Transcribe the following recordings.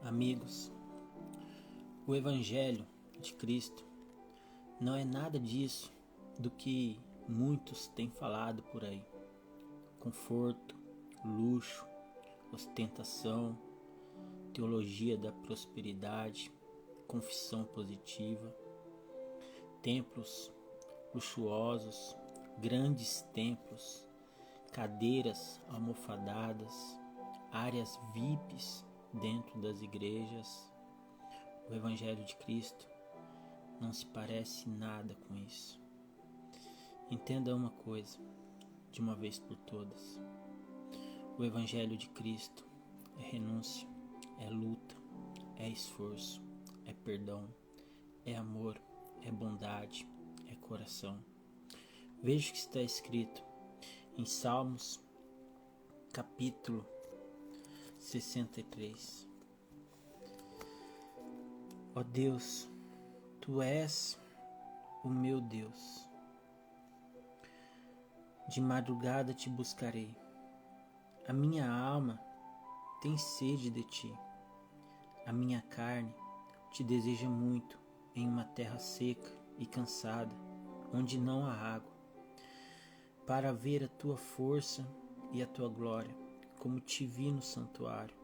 Amigos, o Evangelho de Cristo não é nada disso do que muitos têm falado por aí. Conforto, luxo, ostentação, teologia da prosperidade, confissão positiva, templos luxuosos, grandes templos, cadeiras almofadadas, áreas VIPs dentro das igrejas. O Evangelho de Cristo não se parece nada com isso. Entenda uma coisa, de uma vez por todas. O Evangelho de Cristo é renúncia, é luta, é esforço, é perdão, é amor, é bondade, é coração. Veja o que está escrito em Salmos, capítulo 63. Ó Deus, Tu és o meu Deus. De madrugada te buscarei. A minha alma tem sede de ti. A minha carne te deseja muito em uma terra seca e cansada, onde não há água, para ver a tua força e a tua glória, como te vi no santuário,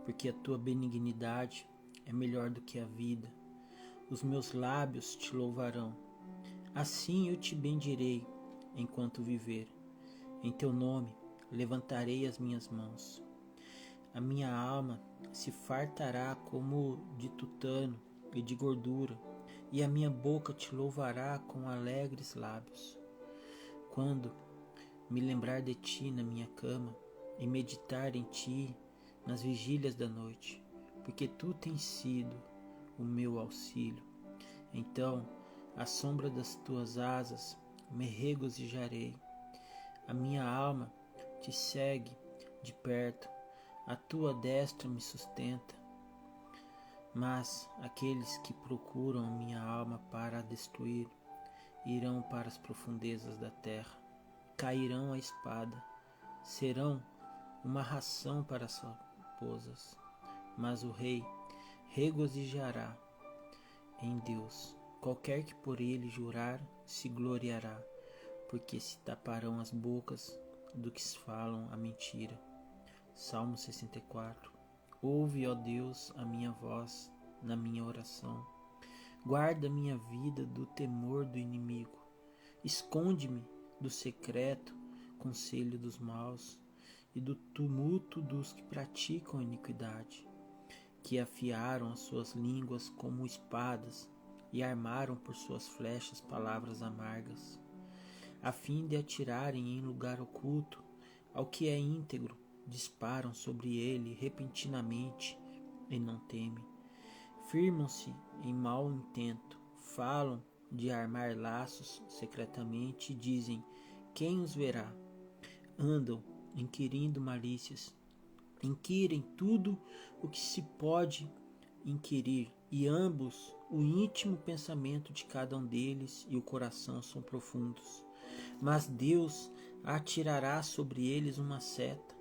porque a tua benignidade é melhor do que a vida. Os meus lábios te louvarão. Assim eu te bendirei enquanto viver. Em teu nome levantarei as minhas mãos. A minha alma se fartará como de tutano e de gordura, e a minha boca te louvará com alegres lábios. Quando me lembrar de ti na minha cama e meditar em ti nas vigílias da noite, porque tu tens sido o meu auxílio. Então, à sombra das tuas asas, me regozijarei. A minha alma te segue de perto, a tua destra me sustenta. Mas aqueles que procuram a minha alma para a destruir, irão para as profundezas da terra, cairão à espada, serão uma ração para as raposas. Mas o rei regozijará em Deus. Qualquer que por ele jurar se gloriará, porque se taparão as bocas do que falam a mentira. Salmo 64. Ouve, ó Deus, a minha voz na minha oração. Guarda minha vida do temor do inimigo. Esconde-me do secreto conselho dos maus e do tumulto dos que praticam iniquidade, que afiaram as suas línguas como espadas e armaram por suas flechas palavras amargas, a fim de atirarem em lugar oculto ao que é íntegro, disparam sobre ele repentinamente e não temem. Firmam-se em mau intento, falam de armar laços secretamente e dizem: quem os verá? Andam inquirindo malícias, inquirem tudo o que se pode inquirir, e ambos o íntimo pensamento de cada um deles e o coração são profundos. Mas Deus atirará sobre eles uma seta,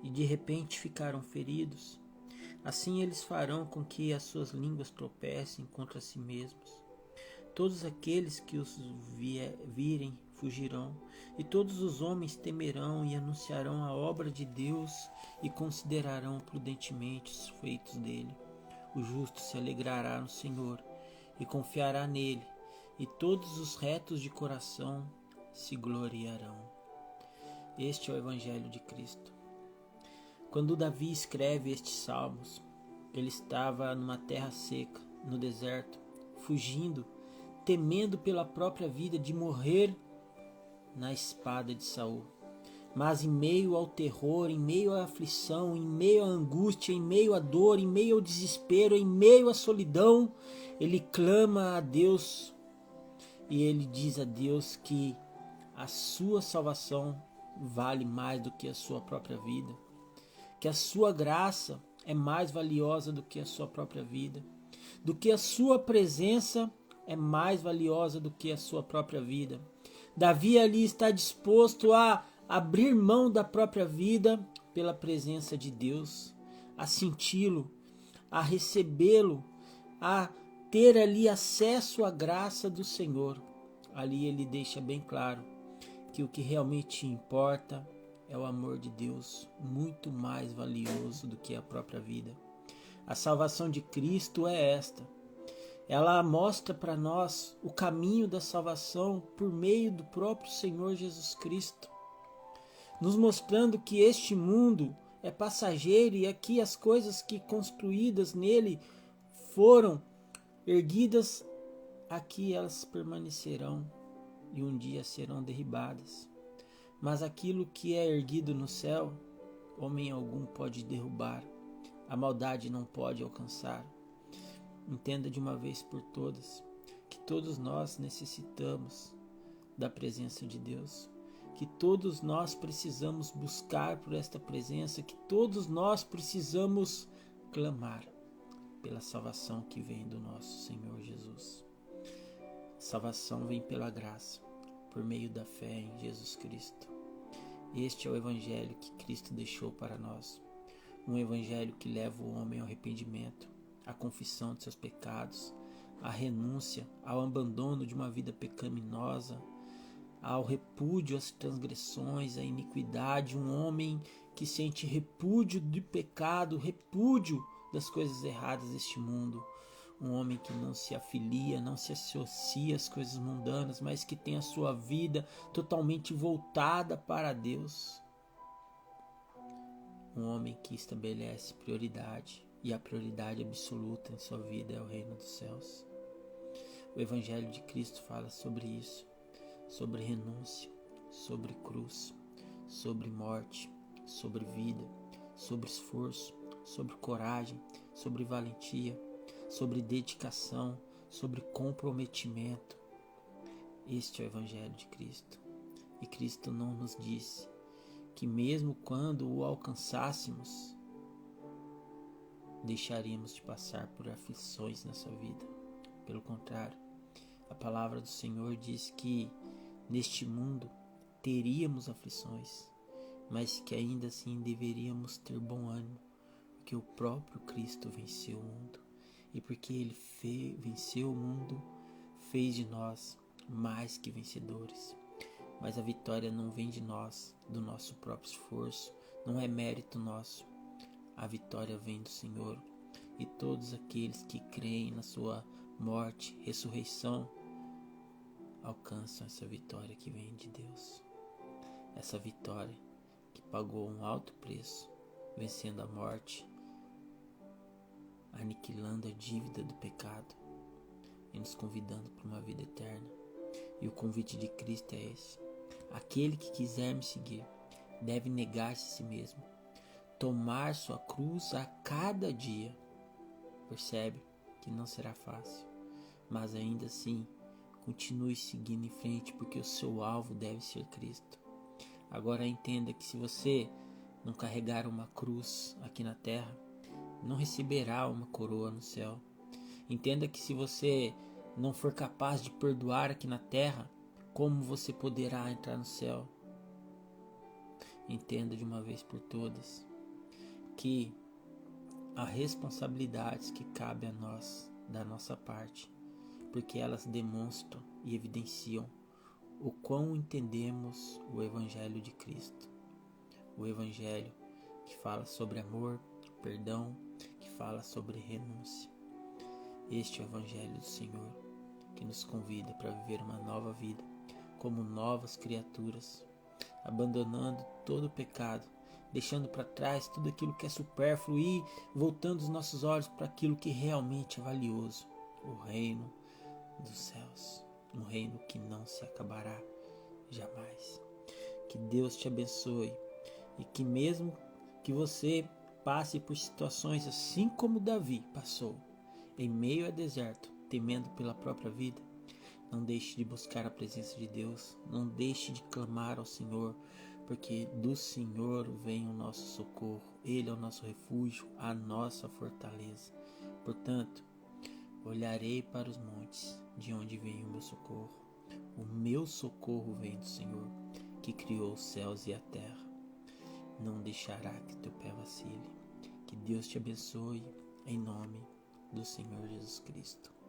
e de repente ficarão feridos. Assim eles farão com que as suas línguas tropecem contra si mesmos. Todos aqueles que os virem fugirão, e todos os homens temerão e anunciarão a obra de Deus e considerarão prudentemente os feitos dele. O justo se alegrará no Senhor e confiará nele, e todos os retos de coração se gloriarão. Este é o Evangelho de Cristo. Quando Davi escreve estes salmos, ele estava numa terra seca, no deserto, fugindo, temendo pela própria vida de morrer na espada de Saul. Mas em meio ao terror, em meio à aflição, em meio à angústia, em meio à dor, em meio ao desespero, em meio à solidão, ele clama a Deus e ele diz a Deus que a sua salvação vale mais do que a sua própria vida, que a sua graça é mais valiosa do que a sua própria vida, do que a sua presença é mais valiosa do que a sua própria vida. Davi ali está disposto a abrir mão da própria vida pela presença de Deus, a senti-lo, a recebê-lo, a ter ali acesso à graça do Senhor. Ali ele deixa bem claro que o que realmente importa é o amor de Deus, muito mais valioso do que a própria vida. A salvação de Cristo é esta. Ela mostra para nós o caminho da salvação por meio do próprio Senhor Jesus Cristo, nos mostrando que este mundo é passageiro e aqui as coisas que construídas nele foram erguidas, aqui elas permanecerão e um dia serão derribadas. Mas aquilo que é erguido no céu, homem algum pode derrubar, a maldade não pode alcançar. Entenda de uma vez por todas que todos nós necessitamos da presença de Deus, que todos nós precisamos buscar por esta presença, que todos nós precisamos clamar pela salvação que vem do nosso Senhor Jesus. A salvação vem pela graça, por meio da fé em Jesus Cristo. Este é o evangelho que Cristo deixou para nós, um evangelho que leva o homem ao arrependimento, à confissão de seus pecados, à renúncia, ao abandono de uma vida pecaminosa, ao repúdio às transgressões, à iniquidade, um homem que sente repúdio do pecado, repúdio das coisas erradas deste mundo, um homem que não se afilia, não se associa às coisas mundanas, mas que tem a sua vida totalmente voltada para Deus, um homem que estabelece prioridade, e a prioridade absoluta em sua vida é o reino dos céus. O Evangelho de Cristo fala sobre isso, sobre renúncia, sobre cruz, sobre morte, sobre vida, sobre esforço, sobre coragem, sobre valentia, sobre dedicação, sobre comprometimento. Este é o Evangelho de Cristo. E Cristo não nos disse que mesmo quando o alcançássemos, deixaríamos de passar por aflições nessa vida. Pelo contrário, a palavra do Senhor diz que neste mundo teríamos aflições, mas que ainda assim deveríamos ter bom ânimo, porque o próprio Cristo venceu o mundo. E porque Ele venceu o mundo, fez de nós mais que vencedores. Mas a vitória não vem de nós, do nosso próprio esforço, não é mérito nosso. A vitória vem do Senhor, e todos aqueles que creem na sua morte, ressurreição, alcançam essa vitória que vem de Deus. Essa vitória que pagou um alto preço, vencendo a morte, aniquilando a dívida do pecado e nos convidando para uma vida eterna. E o convite de Cristo é esse: aquele que quiser me seguir deve negar-se a si mesmo, tomar sua cruz a cada dia. Percebe que não será fácil, mas ainda assim continue seguindo em frente, porque o seu alvo deve ser Cristo. Agora entenda que se você não carregar uma cruz aqui na terra, não receberá uma coroa no céu. Entenda que se você não for capaz de perdoar aqui na terra, como você poderá entrar no céu? Entenda de uma vez por todas que há responsabilidades que cabem a nós, da nossa parte, porque elas demonstram e evidenciam o quão entendemos o Evangelho de Cristo. O Evangelho que fala sobre amor, perdão, que fala sobre renúncia. Este é o Evangelho do Senhor, que nos convida para viver uma nova vida, como novas criaturas, abandonando todo o pecado, deixando para trás tudo aquilo que é supérfluo e voltando os nossos olhos para aquilo que realmente é valioso, o reino dos céus, um reino que não se acabará jamais. Que Deus te abençoe e que mesmo que você passe por situações assim como Davi passou, em meio ao deserto, temendo pela própria vida, não deixe de buscar a presença de Deus, não deixe de clamar ao Senhor, porque do Senhor vem o nosso socorro, Ele é o nosso refúgio, a nossa fortaleza. Portanto, olharei para os montes, de onde vem o meu socorro. O meu socorro vem do Senhor, que criou os céus e a terra. Não deixará que teu pé vacile. Que Deus te abençoe. em nome do Senhor Jesus Cristo.